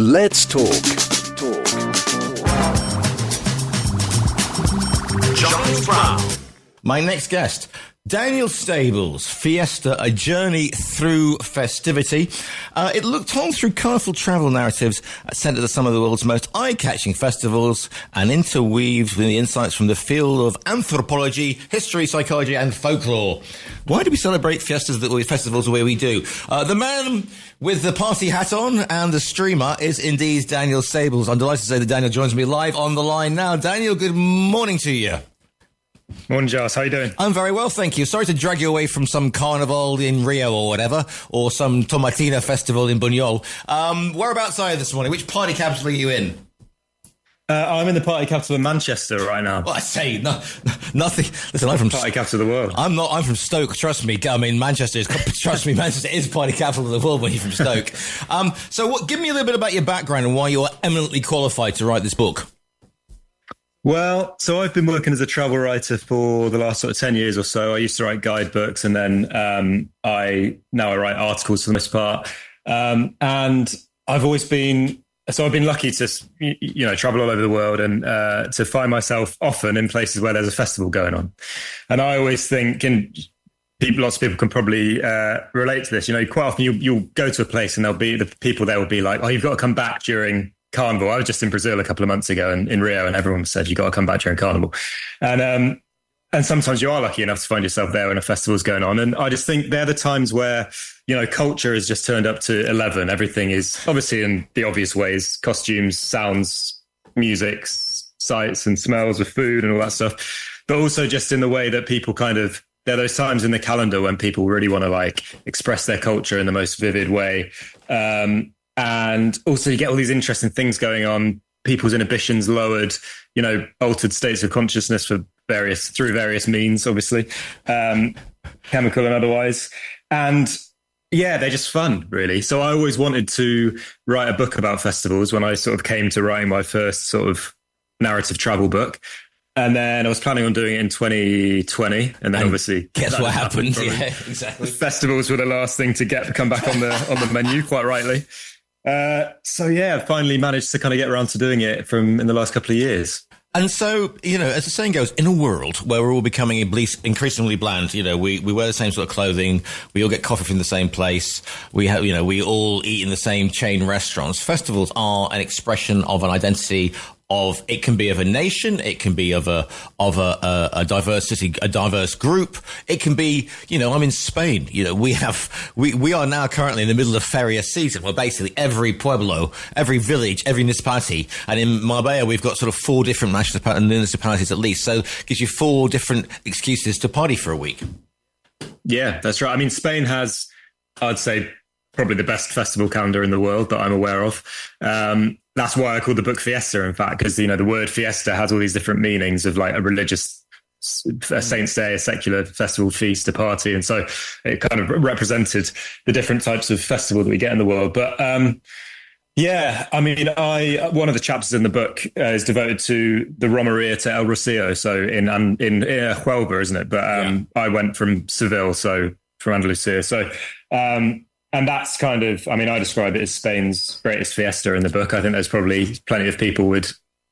Let's talk. Giles Brown. My next guest, Daniel Stables, Fiesta, A Journey Through Festivity. It told through colourful travel narratives centred at some of the world's most eye-catching festivals and interweaved with the insights from the field of anthropology, history, psychology and folklore. Why do we celebrate festivals the way we do? The man with the party hat on and the streamer is indeed Daniel Stables. I'm delighted to say that Daniel joins me live on the line now. Daniel, good morning to you. Morning, Giles. How you doing? I'm very well, thank you. Sorry to drag you away from some carnival in Rio or whatever, or some Tomatina festival in Buñol. Whereabouts are you this morning? Which party capital are you in? I'm in the party capital of Manchester right now. Well, I say nothing. Listen, I'm from party capital of the world. I'm not. I'm from Stoke. Trust me. I mean, Manchester is. Trust me, Manchester is party capital of the world when you're from Stoke. Give me a little bit about your background and why you're eminently qualified to write this book. Well, so I've been working as a travel writer for the last sort of 10 years or so. I used to write guidebooks, and then I write articles for the most part. And I've always been. So I've been lucky to, travel all over the world and to find myself often in places where there's a festival going on. And I always think, lots of people can probably relate to this. Quite often you'll go to a place and the people there will be like, "Oh, you've got to come back during Carnival." I was just in Brazil a couple of months ago in Rio, and everyone said, "You got to come back during Carnival." And sometimes you are lucky enough to find yourself there when a festival's going on. And I just think they're the times where, culture is just turned up to 11. Everything is obviously in the obvious ways: costumes, sounds, music, sights and smells of food and all that stuff. But also just in the way that people there are those times in the calendar when people really want to express their culture in the most vivid way. And also you get all these interesting things going on, people's inhibitions lowered, altered states of consciousness through various means, obviously, chemical and otherwise. And yeah, they're just fun, really. So I always wanted to write a book about festivals when I sort of came to writing my first sort of narrative travel book. And then I was planning on doing it in 2020. And then obviously guess what happened? Yeah, exactly. Festivals were the last thing to come back on the menu, quite rightly. I finally managed to kind of get around to doing it in the last couple of years. And so, as the saying goes, in a world where we're all becoming increasingly bland, we wear the same sort of clothing, we all get coffee from the same place, we all eat in the same chain restaurants. Festivals are an expression of an identity it can be of a nation, it can be of a diversity, a diverse group. It can be, I'm in Spain. We are now currently in the middle of feria season, where basically every pueblo, every village, every municipality, and in Marbella we've got sort of 4 different municipalities at least. So it gives you 4 different excuses to party for a week. Yeah, that's right. I mean, Spain has, I'd say, probably the best festival calendar in the world that I'm aware of. That's why I called the book Fiesta, in fact, because, the word fiesta has all these different meanings of a religious Saint's Day, a secular festival, feast, a party. And so it kind of represented the different types of festival that we get in the world. But one of the chapters in the book is devoted to the Romería to El Rocío. So in Huelva, isn't it? But I went from Seville, so from Andalusia. So, and that's kind of, I describe it as Spain's greatest fiesta in the book. I think there's probably plenty of people would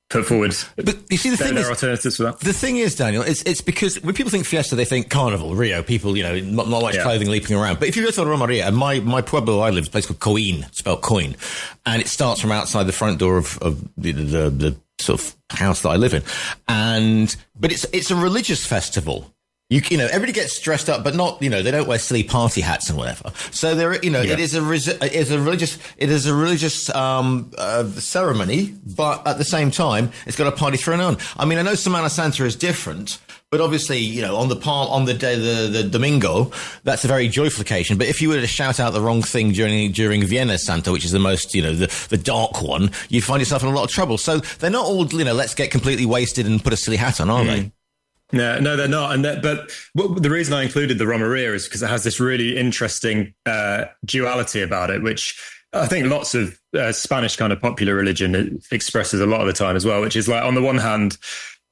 put forward. But you see, there are alternatives for that. The thing is, Daniel, it's because when people think fiesta, they think carnival, Rio, people, not much clothing leaping around. But if you go to Romería, and my pueblo I live is a place called Coin, spelled coin, and it starts from outside the front door of the sort of house that I live in. But it's a religious festival. Everybody gets dressed up, but not, they don't wear silly party hats and whatever. So it is a religious ceremony, but at the same time, it's got a party thrown on. I know Semana Santa is different, but obviously, on the day, the Domingo, that's a very joyful occasion. But if you were to shout out the wrong thing during Viernes Santo, which is the most, the dark one, you find yourself in a lot of trouble. So they're not all, let's get completely wasted and put a silly hat on, are they? No, they're not. But the reason I included the Romería is because it has this really interesting duality about it, which I think lots of Spanish kind of popular religion expresses a lot of the time as well, which is on the one hand,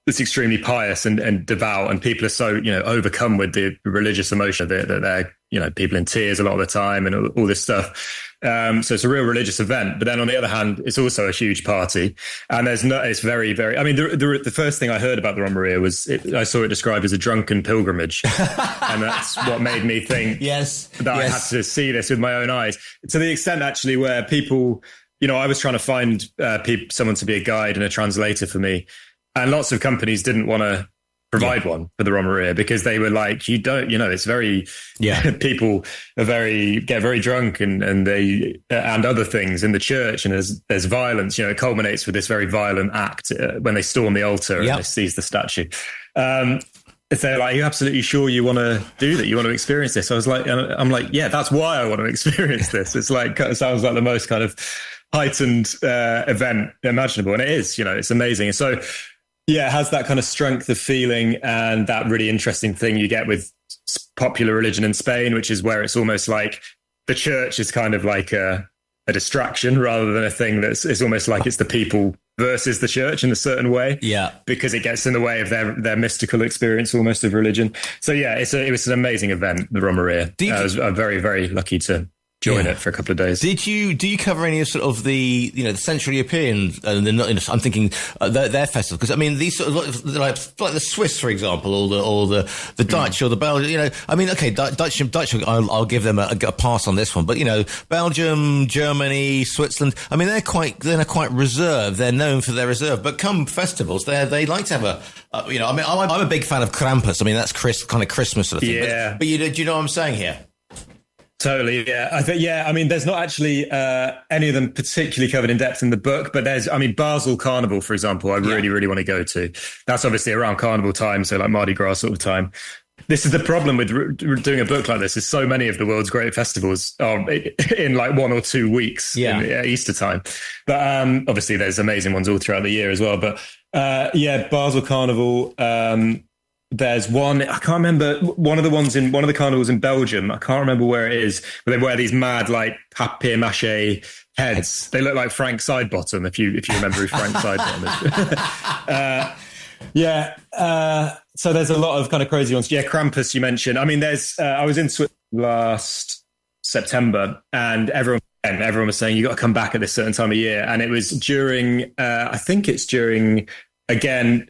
it's extremely pious and devout, and people are so, overcome with the religious emotion that they're, people in tears a lot of the time and all this stuff. So it's a real religious event. But then on the other hand, it's also a huge party. And it's very, very, I mean, the first thing I heard about the Romeria was I saw it described as a drunken pilgrimage. And that's what made me think I had to see this with my own eyes, to the extent actually where people, I was trying to find someone to be a guide and a translator for me. And lots of companies didn't want to provide one for the Romeria because they were like, it's very, people get very drunk and they, and other things in the church. And there's violence, it culminates with this very violent act when they storm the altar and they seize the statue. If they're like, are you absolutely sure you want to do that? You want to experience this? I was like, I'm like, yeah, that's why I want to experience this. It's like, it sounds like the most kind of heightened event imaginable. And it is, it's amazing. And so, yeah, it has that kind of strength of feeling and that really interesting thing you get with popular religion in Spain, which is where it's almost like the church is kind of like a distraction rather than a thing it's almost like it's the people versus the church in a certain way. Yeah. Because it gets in the way of their mystical experience almost of religion. So yeah, it was an amazing event, the Romeria. I was very, very lucky to join it for a couple of days. Do you cover any of sort of the the Central European? I'm thinking their festivals, because I mean these sort of like the Swiss, for example, or the Dutch or the Belgian. I mean, okay, Dutch. I'll give them a pass on this one, but Belgium, Germany, Switzerland. I mean, they're quite reserved. They're known for their reserve. But come festivals, they like to have a. I mean, I'm a big fan of Krampus. I mean, that's kind of Christmas sort of thing. Yeah. But do you know what I'm saying here? Totally, yeah. I mean, there's not actually any of them particularly covered in depth in the book, but Basel Carnival, for example, I really, really want to go to. That's obviously around Carnival time, so like Mardi Gras sort of time. This is the problem with doing a book like this, is so many of the world's great festivals are in like 1 or 2 weeks in Easter time. But obviously there's amazing ones all throughout the year as well. But Basel Carnival, there's one, I can't remember, one of the carnivals in Belgium, I can't remember where it is, but they wear these mad, like, papier-mâché heads. They look like Frank Sidebottom, if you remember who Frank Sidebottom is. So there's a lot of kind of crazy ones. Yeah, Krampus, you mentioned. I mean, I was in Switzerland last September, and everyone was saying, you got to come back at this certain time of year. And it was during, I think it's during, again,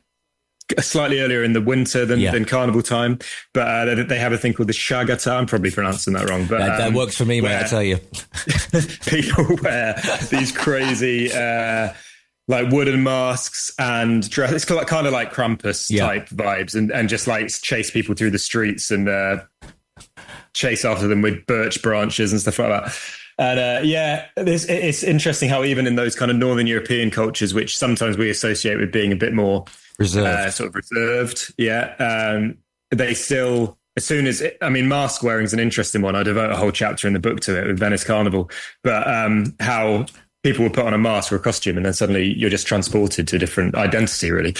slightly earlier in the winter than carnival time, but they have a thing called the Shagata. I'm probably pronouncing that wrong, but that works for me, mate. I tell you, people wear these crazy like wooden masks and dress. It's kind of like Krampus type vibes, and just like chase people through the streets and chase after them with birch branches and stuff like that. And it's interesting how even in those kind of Northern European cultures, which sometimes we associate with being a bit more sort of reserved, they still, as soon as mask wearing is an interesting one. I devote a whole chapter in the book to it with Venice Carnival, but how people will put on a mask or a costume and then suddenly you're just transported to a different identity, really.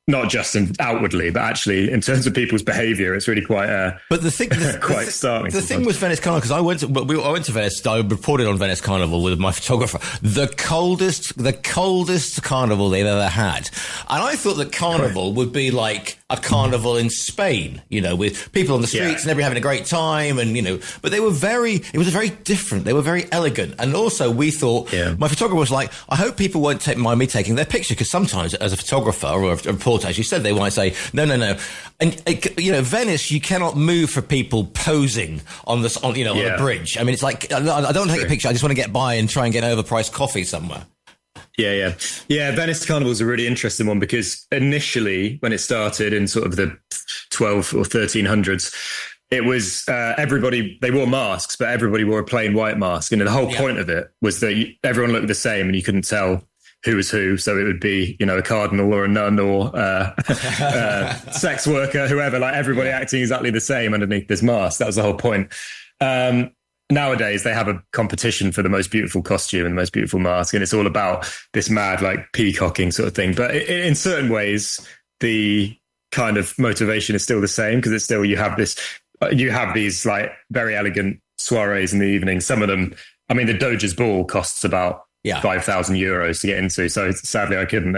Not just outwardly, but actually in terms of people's behaviour, it's really quite. But the thing, quite startling. The thing with Venice Carnival, because I went to Venice. I reported on Venice Carnival with my photographer. The coldest carnival they've ever had, and I thought that carnival would be like a carnival in Spain, with people on the streets and everybody having a great time, and but it was very different. They were very elegant, and also we thought my photographer was like, I hope people won't mind me taking their picture, because sometimes as a photographer or a reporter, as you said, they might say, no. And, Venice, you cannot move for people posing on a bridge. I mean, it's like, I don't take a picture. I just want to get by and try and get an overpriced coffee somewhere. Yeah. Venice Carnival is a really interesting one, because initially when it started in sort of the 12 or 1300s, it was everybody, they wore masks, but everybody wore a plain white mask. And the whole point of it was that everyone looked the same and you couldn't tell who was who. So it would be, a cardinal or a nun or sex worker, whoever, like everybody acting exactly the same underneath this mask. That was the whole point. Nowadays, they have a competition for the most beautiful costume and the most beautiful mask. And it's all about this mad, like, peacocking sort of thing. But in certain ways, the kind of motivation is still the same, because it's still, you have these like very elegant soirees in the evening. Some of them, the Doge's Ball costs about €5,000 to get into. So sadly, I couldn't.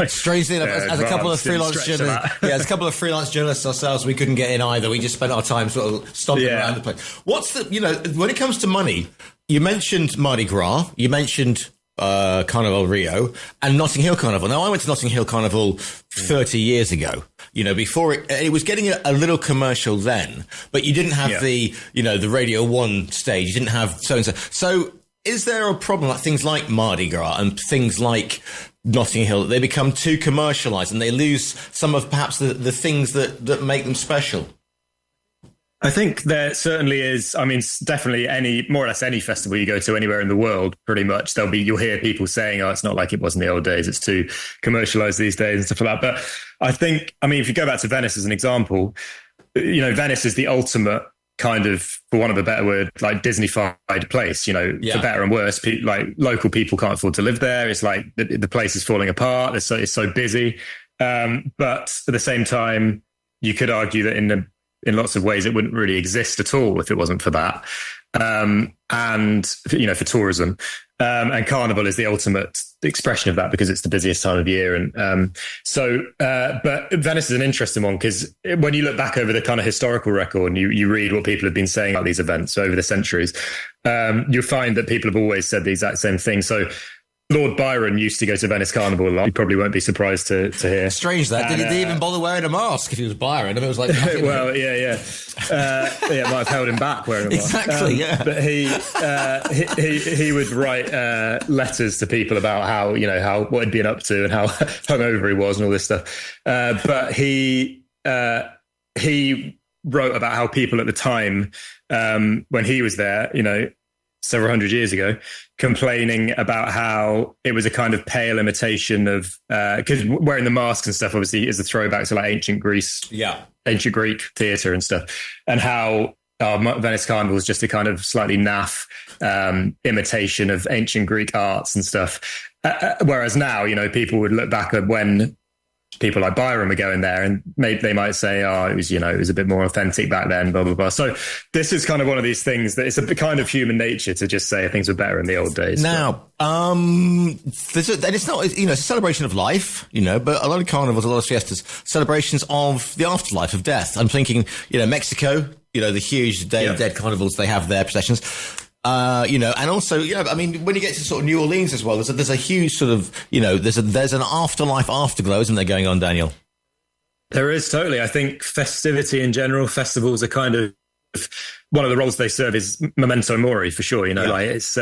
Strangely enough, as a couple of freelance journalists, ourselves, we couldn't get in either. We just spent our time sort of stomping around the place. What's when it comes to money, you mentioned Mardi Gras, you mentioned Carnival Rio and Notting Hill Carnival. Now, I went to Notting Hill Carnival 30 years ago. Before it was getting a little commercial then, but you didn't have the Radio 1 stage. You didn't have so-and-so. So is there a problem that things like Mardi Gras and things like Notting Hill, they become too commercialised and they lose some of perhaps the things that make them special? I think there certainly is. I mean, definitely more or less any festival you go to anywhere in the world, pretty much you'll hear people saying, "Oh, it's not like it was in the old days. It's too commercialized these days," and stuff like that. But I think, if you go back to Venice as an example, Venice is the ultimate kind of, for want of a better word, like Disney-fied place. For better and worse. Local people can't afford to live there. It's like the place is falling apart. It's so busy. But at the same time, you could argue that in lots of ways, it wouldn't really exist at all if it wasn't for that. And, for tourism. And Carnival is the ultimate expression of that because it's the busiest time of year. And but Venice is an interesting one because when you look back over the kind of historical record and you read what people have been saying about these events over the centuries, you'll find that people have always said the exact same thing. So Lord Byron used to go to Venice Carnival a lot. You probably won't be surprised to hear. Strange that. Did he even bother wearing a mask if he was Byron? I mean, it was like... well, yeah. It might have held him back wearing a mask. Exactly, yeah. But he would write letters to people about how what he'd been up to and how hungover he was and all this stuff. But he wrote about how people at the time, when he was there, several hundred years ago, complaining about how it was a kind of pale imitation of, because wearing the masks and stuff obviously is a throwback to like ancient Greece, ancient Greek theatre and stuff, and how Venice Carnival is just a kind of slightly naff imitation of ancient Greek arts and stuff. Whereas now, people would look back at when people like Byron were going there and they might say, it was a bit more authentic back then, blah, blah, blah. So this is kind of one of these things that it's a kind of human nature to just say things were better in the old days. Now, and it's not, it's a celebration of life, but a lot of carnivals, a lot of fiestas, celebrations of the afterlife, of death. I'm thinking, Mexico, the huge Day of Dead carnivals, they have their processions. And also, when you get to sort of New Orleans as well, there's a huge sort of, there's an afterlife afterglow, isn't there, going on, Daniel? There is, totally. I think festivity in general, festivals are kind of, one of the roles they serve is memento mori, for sure. Like it's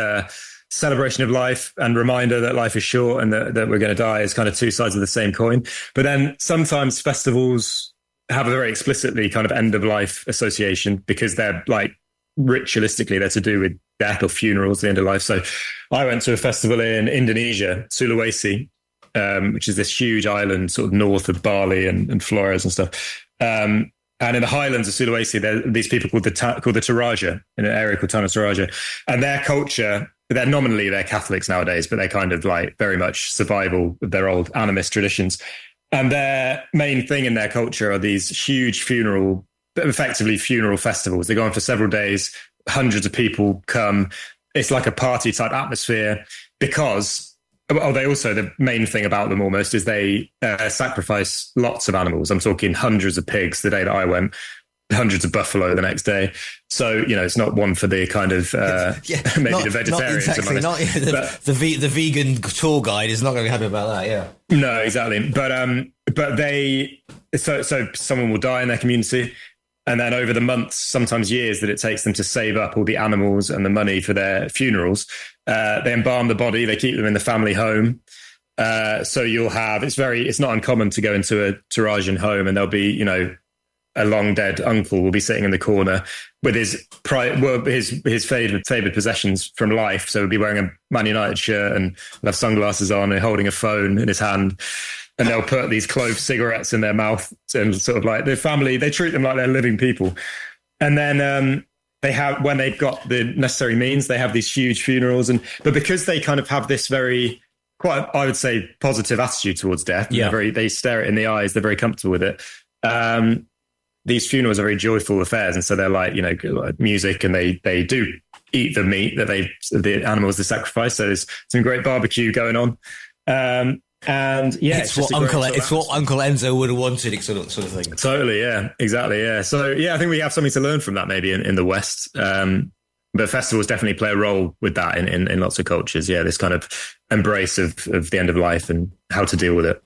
celebration of life and reminder that life is short and that we're going to die is kind of two sides of the same coin. But then sometimes festivals have a very explicitly kind of end of life association because they're like, ritualistically, they're to do with death or funerals, the end of life. So I went to a festival in Indonesia, Sulawesi, which is this huge island sort of north of Bali and Flores and stuff. And in the highlands of Sulawesi, there are these people called the Toraja, in an area called Tanah Toraja. And their culture, they're Catholics nowadays, but they're kind of like very much survival of their old animist traditions. And their main thing in their culture are these huge effectively funeral festivals. They go on for several days. Hundreds of people come. It's like a party type atmosphere because the main thing about them almost is they sacrifice lots of animals. I'm talking hundreds of pigs the day that I went, hundreds of buffalo the next day. So, it's not one for the kind of, maybe the vegetarians. Not exactly. The vegan tour guide is not going to be happy about that. Yeah. No, exactly. But so someone will die in their community. And then over the months, sometimes years that it takes them to save up all the animals and the money for their funerals, they embalm the body, they keep them in the family home. So you'll have, it's not uncommon to go into a Torajan home and there'll be, a long dead uncle will be sitting in the corner with his favoured possessions from life. So he'll be wearing a Man United shirt and have sunglasses on and holding a phone in his hand. And they'll put these clove cigarettes in their mouth and sort of like their family, they treat them like they're living people. And then when they've got the necessary means, they have these huge funerals. But because they kind of have this quite, I would say, positive attitude towards death, they stare it in the eyes, they're very comfortable with it. These funerals are very joyful affairs. And so they're like, like music, and they do eat the meat the animals they sacrifice. So there's some great barbecue going on. And it's what Uncle Enzo would have wanted, sort of thing. Totally, yeah, exactly, yeah. So I think we have something to learn from that maybe in the West. But festivals definitely play a role with that in lots of cultures. Yeah, this kind of embrace of the end of life and how to deal with it.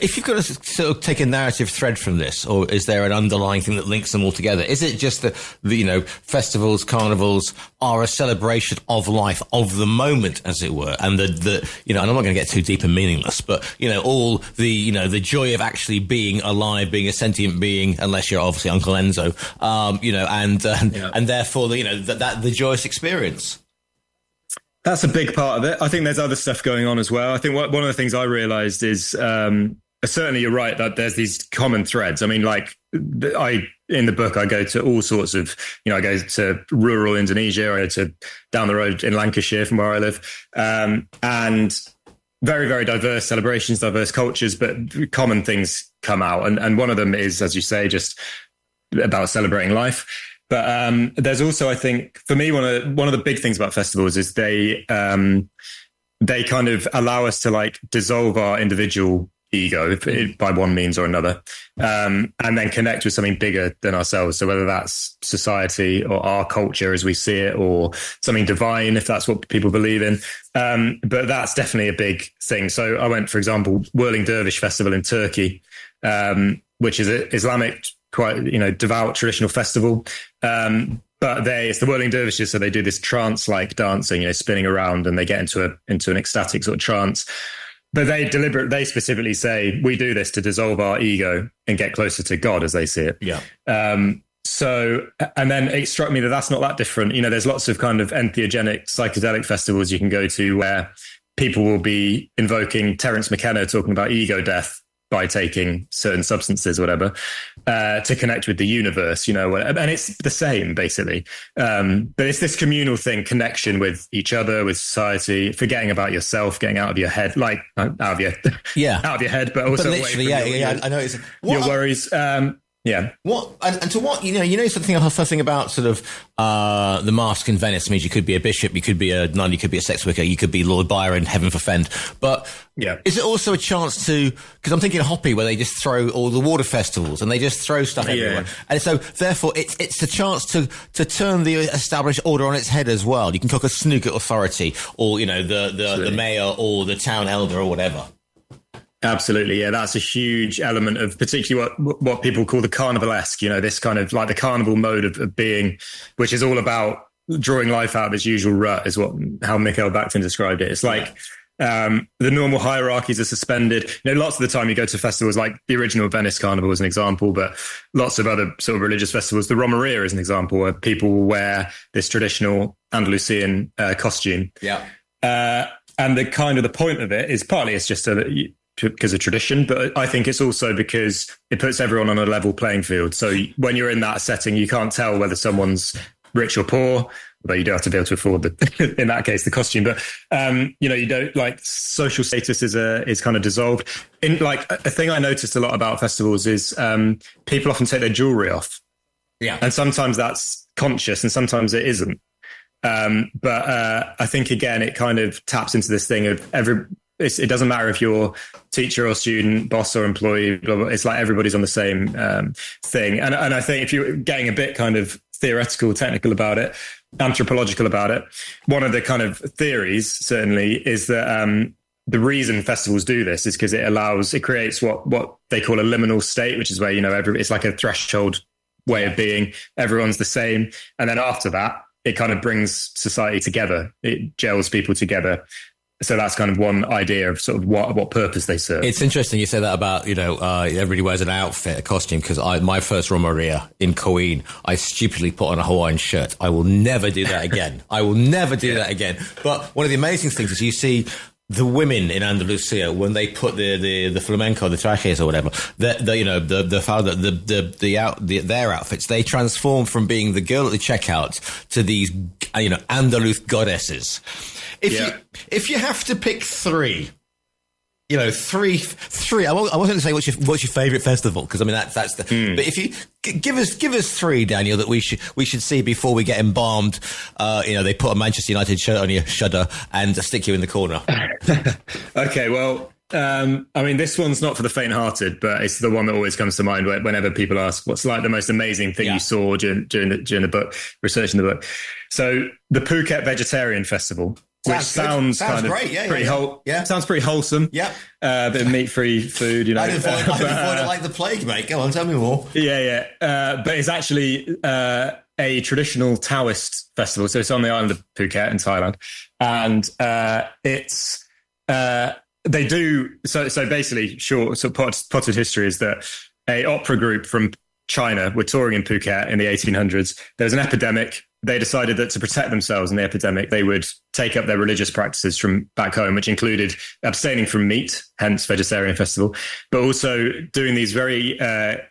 If you've got to sort of take a narrative thread from this, or is there an underlying thing that links them all together? Is it just that, festivals, carnivals are a celebration of life, of the moment, as it were, and and I'm not going to get too deep and meaningless, but, all the joy of actually being alive, being a sentient being, unless you're obviously Uncle Enzo, and therefore, the joyous experience. That's a big part of it. I think there's other stuff going on as well. I think one of the things I realized is, certainly you're right that there's these common threads. I mean, in the book, I go to all sorts of, I go to rural Indonesia, I go to down the road in Lancashire from where I live, and very, very diverse celebrations, diverse cultures, but common things come out. And one of them is, as you say, just about celebrating life. But there's also, I think, for me, one of the big things about festivals is they kind of allow us to dissolve our individual ego by one means or another, and then connect with something bigger than ourselves. So whether that's society or our culture as we see it, or something divine, if that's what people believe in. But that's definitely a big thing. So I went, for example, Whirling Dervish Festival in Turkey, which is an Islamic, quite, devout traditional festival. But it's the Whirling Dervishes, so they do this trance-like dancing, spinning around, and they get into an ecstatic sort of trance. But they specifically say, we do this to dissolve our ego and get closer to God, as they see it. Yeah. So, and then it struck me that that's not that different. There's lots of kind of entheogenic psychedelic festivals you can go to where people will be invoking Terence McKenna talking about ego death by taking certain substances or whatever, to connect with the universe, and it's the same basically. But it's this communal thing, connection with each other, with society, forgetting about yourself, getting out of your head, out of your head, but also but literally, I know your worries. Yeah. What and to what something about sort of the mask in Venice means you could be a bishop, you could be a nun, you could be a sex worker, you could be Lord Byron, heaven forfend. But is it also a chance to? Because I'm thinking Hoppy, where they just throw all the water festivals and they just throw stuff everywhere, and so therefore it's a chance to turn the established order on its head as well. You can cook a snooker authority, or the mayor or the town elder or whatever. Absolutely. Yeah, that's a huge element of particularly what people call the carnivalesque, this kind of like the carnival mode of being, which is all about drawing life out of its usual rut, is how Mikhail Bakhtin described it. It's like the normal hierarchies are suspended. Lots of the time you go to festivals like the original Venice Carnival as an example, but lots of other sort of religious festivals. The Romeria is an example where people will wear this traditional Andalusian costume. Yeah. And the point of it is partly it's just because of tradition, but I think it's also because it puts everyone on a level playing field. So when you're in that setting, you can't tell whether someone's rich or poor, although you do have to be able to afford in that case, the costume. But, you don't social status is kind of dissolved. In a thing I noticed a lot about festivals is people often take their jewelry off. Yeah. And sometimes that's conscious and sometimes it isn't. But I think, again, it kind of taps into this thing of it doesn't matter if you're teacher or student, boss or employee, blah, blah, it's like everybody's on the same thing. And I think if you're getting a bit kind of theoretical, technical about it, anthropological about it, one of the kind of theories certainly is that the reason festivals do this is because it creates what they call a liminal state, which is where, it's like a threshold way of being. Everyone's the same. And then after that, it kind of brings society together. It gels people together. So that's kind of one idea of sort of what purpose they serve. It's interesting you say that about, everybody wears an outfit, a costume, because my first Romeria in Coeen, I stupidly put on a Hawaiian shirt. I will never do that again. But one of the amazing things is you see the women in Andalusia, when they put the flamenco, the trajes or whatever, their outfits, they transform from being the girl at the checkout to these, Andalus goddesses. If you have to pick three, three. I wasn't going to say what's your favourite festival, because I mean that's the. But if you give us three, Daniel, that we should see before we get embalmed. They put a Manchester United shirt on your shudder and stick you in the corner. Okay, well, I mean, this one's not for the faint-hearted, but it's the one that always comes to mind whenever people ask, what's like the most amazing thing you saw during the book, researching the book. So the Phuket Vegetarian Festival, which sounds kind of great. Sounds pretty wholesome. Yeah. Bit of meat-free food, you know. I avoid it like the plague, mate. Go on, tell me more. Yeah. But it's actually a traditional Taoist festival. So it's on the island of Phuket in Thailand. And it's... they do so basically short sort of potted history is that a opera group from China were touring in Phuket in the 1800s. There was an epidemic. They decided that to protect themselves in the epidemic, they would take up their religious practices from back home, which included abstaining from meat, hence vegetarian festival, but also doing these very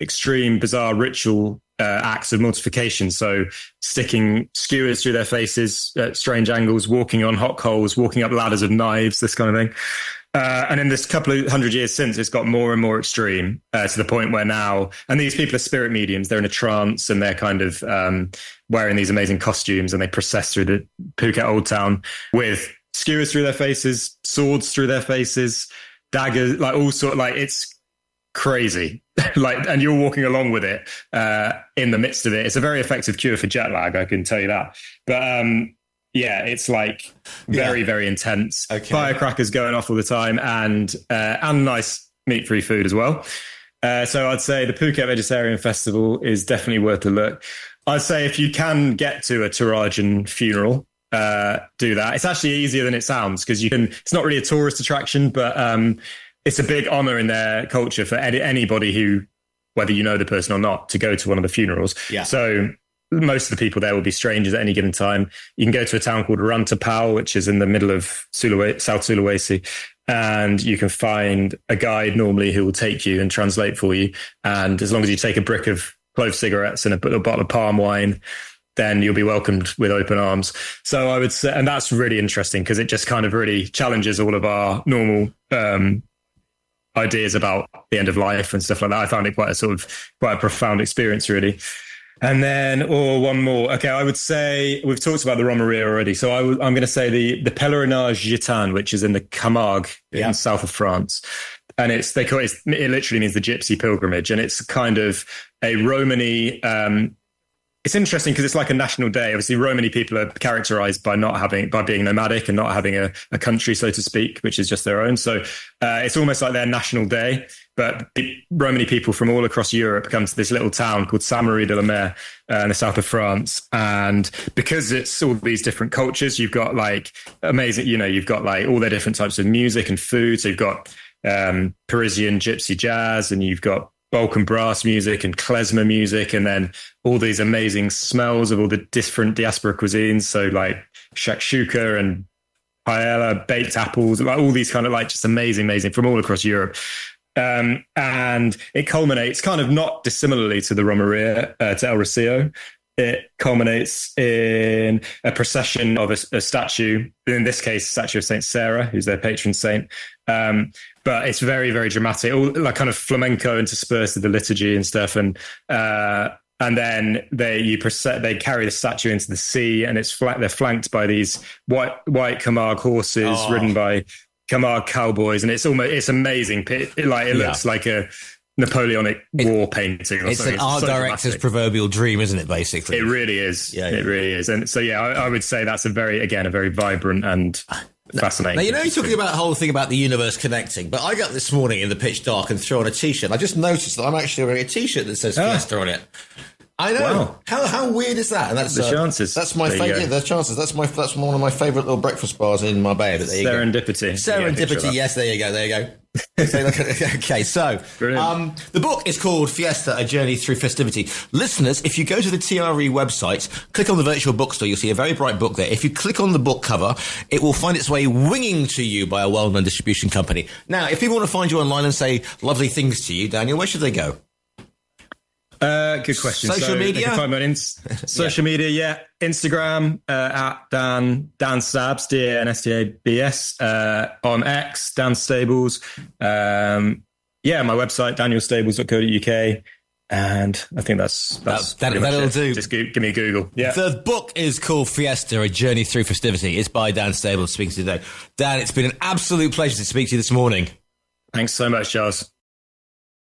extreme, bizarre ritual acts of mortification. So sticking skewers through their faces at strange angles, walking on hot coals, walking up ladders of knives, this kind of thing. And in this couple of hundred years since, it's got more and more extreme to the point where now, and these people are spirit mediums, they're in a trance and they're kind of wearing these amazing costumes and they process through the Phuket Old Town with skewers through their faces, swords through their faces, daggers, like all sort, like it's crazy. Like, and you're walking along with it in the midst of it. It's a very effective cure for jet lag, I can tell you that. But yeah, it's like very, very intense. Okay. Firecrackers going off all the time and nice meat-free food as well. So I'd say the Phuket Vegetarian Festival is definitely worth a look. I'd say if you can get to a Tarajan funeral, do that. It's actually easier than it sounds because it's not really a tourist attraction, but it's a big honor in their culture for anybody who, whether you know the person or not, to go to one of the funerals. Yeah. So most of the people there will be strangers at any given time. You can go to a town called Rantapao, which is in the middle of South Sulawesi, and you can find a guide normally who will take you and translate for you. And as long as you take a brick of clove cigarettes and a bottle of palm wine, then you'll be welcomed with open arms. So I would say, and that's really interesting because it just kind of really challenges all of our normal ideas about the end of life and stuff like that. I found it quite a profound experience, really. And then, one more. Okay, I would say we've talked about the Romeria already. So I'm going to say the Pèlerinage Gitan, which is in the Camargue in south of France. And it literally means the gypsy pilgrimage. And it's kind of a Romany. It's interesting because it's like a national day. Obviously, Romany people are characterized by being nomadic and not having a country, so to speak, which is just their own. So it's almost like their national day. But Romany people from all across Europe come to this little town called Saint-Marie-de-la-Mer in the south of France. And because it's all these different cultures, you've got like amazing, you've got like all their different types of music and food. So you've got Parisian gypsy jazz, and you've got Balkan brass music and klezmer music, and then all these amazing smells of all the different diaspora cuisines. So like shakshuka and paella, baked apples, like all these kind of like just amazing from all across Europe. And it culminates kind of not dissimilarly to the Romeria, to El Rocio. It culminates in a procession of a statue, in this case, a statue of Saint Sarah, who's their patron saint. But it's very, very dramatic, all like kind of flamenco interspersed with the liturgy and stuff. And then they carry the statue into the sea, and they're flanked by these white Camargue horses ridden by Camargue cowboys, and it's amazing. It looks like a Napoleonic war painting. Or it's something. An art director's proverbial dream, isn't it? Basically, it really is. Yeah, it really is. And so, I would say that's a very vibrant and fascinating. Now, you're talking about the whole thing about the universe connecting, but I got this morning in the pitch dark and threw on a T-shirt. I just noticed that I'm actually wearing a T-shirt that says Fiesta on it. I know. Wow. How weird is that? And that's the chances. That's my favorite. Yeah, the chances. That's one of my favorite little breakfast bars in Marbella. Serendipity. Yes, there you go. Okay, so the book is called Fiesta: A Journey Through Festivity. Listeners, if you go to the TRE website, click on the virtual bookstore, you'll see a very bright book there. If you click on the book cover, it will find its way winging to you by a well-known distribution company. Now, if people want to find you online and say lovely things to you, Daniel, where should they go? Good question. Social media? They can find me on social media, yeah. Instagram, at Dan Stabs, DANSTABS, on X, Dan Stables. My website, danielstables.co.uk. And I think that'll do. Just give me a Google. Yeah. The book is called Fiesta: A Journey Through Festivity. It's by Dan Stables, speaking to you today. Dan, it's been an absolute pleasure to speak to you this morning. Thanks so much, Giles.